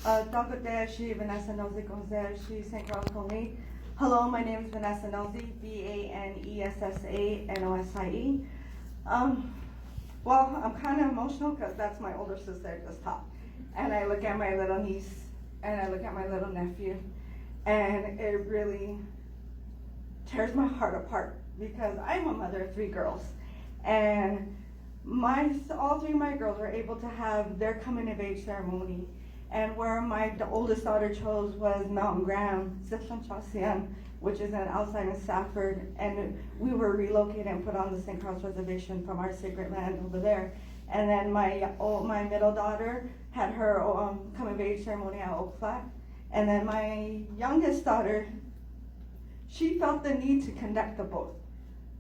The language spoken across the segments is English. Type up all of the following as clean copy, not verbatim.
Dagodeshi Vanessa Nosie Gonzalez, San Carlos Apache. Hello, my name is Vanessa Nosie, Vanessa Nosie. Well, I'm kind of emotional because that's my older sister just talked. And I look at my little niece and I look at my little nephew, and it really tears my heart apart because I'm a mother of 3 girls. And all 3 of my girls were able to have their coming of age ceremony. And where the oldest daughter chose was Mountain Graham, which is outside in Safford. And we were relocated and put on the San Carlos Reservation from our sacred land over there. And then my middle daughter had her coming of age ceremony at Oak Flat. And then my youngest daughter, she felt the need to conduct the both.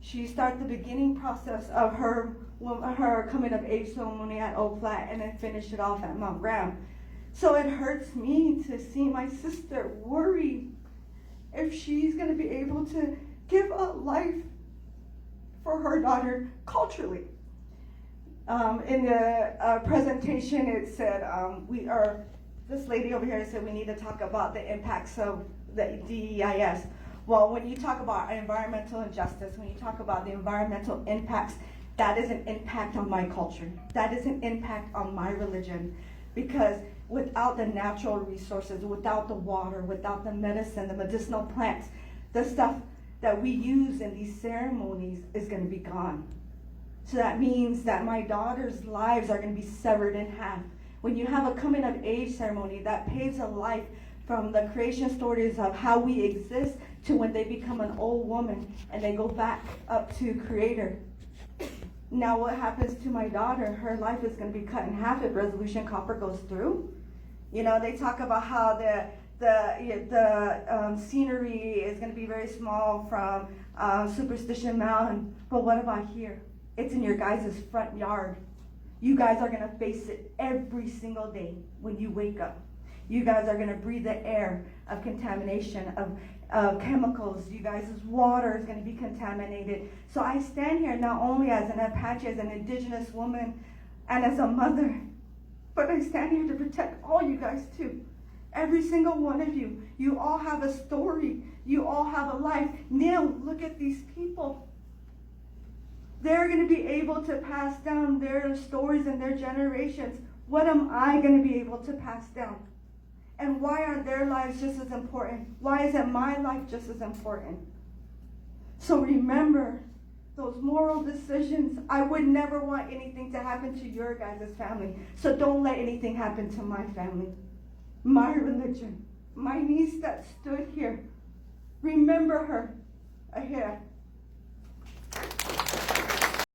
She started the beginning process of her coming of age ceremony at Oak Flat and then finished it off at Mount Graham. So it hurts me to see my sister worried if she's going to be able to give a life for her daughter culturally. In the presentation, it said this lady over here said we need to talk about the impacts of the DEIS. Well, when you talk about environmental injustice, when you talk about the environmental impacts, that is an impact on my culture. That is an impact on my religion. Because without the natural resources, without the water, without the medicine, the medicinal plants, the stuff that we use in these ceremonies is going to be gone. So that means that my daughter's lives are going to be severed in half. When you have a coming of age ceremony, that paves a life from the creation stories of how we exist to when they become an old woman and they go back up to Creator. Now what happens to my daughter? Her life is going to be cut in half if Resolution Copper goes through. You know, they talk about how the scenery is going to be very small from Superstition Mountain, but what about here? It's in your guys' front yard. You guys are going to face it every single day when you wake up. You guys are going to breathe the air of contamination, of chemicals. You guys' water is going to be contaminated. So I stand here not only as an Apache, as an indigenous woman, and as a mother, but I stand here to protect all you guys too. Every single one of you. You all have a story. You all have a life. Neil, look at these people. They're going to be able to pass down their stories and their generations. What am I going to be able to pass down? And why aren't their lives just as important? Why isn't my life just as important? So remember those moral decisions. I would never want anything to happen to your guys' family. So don't let anything happen to my family. My religion. My niece that stood here. Remember her.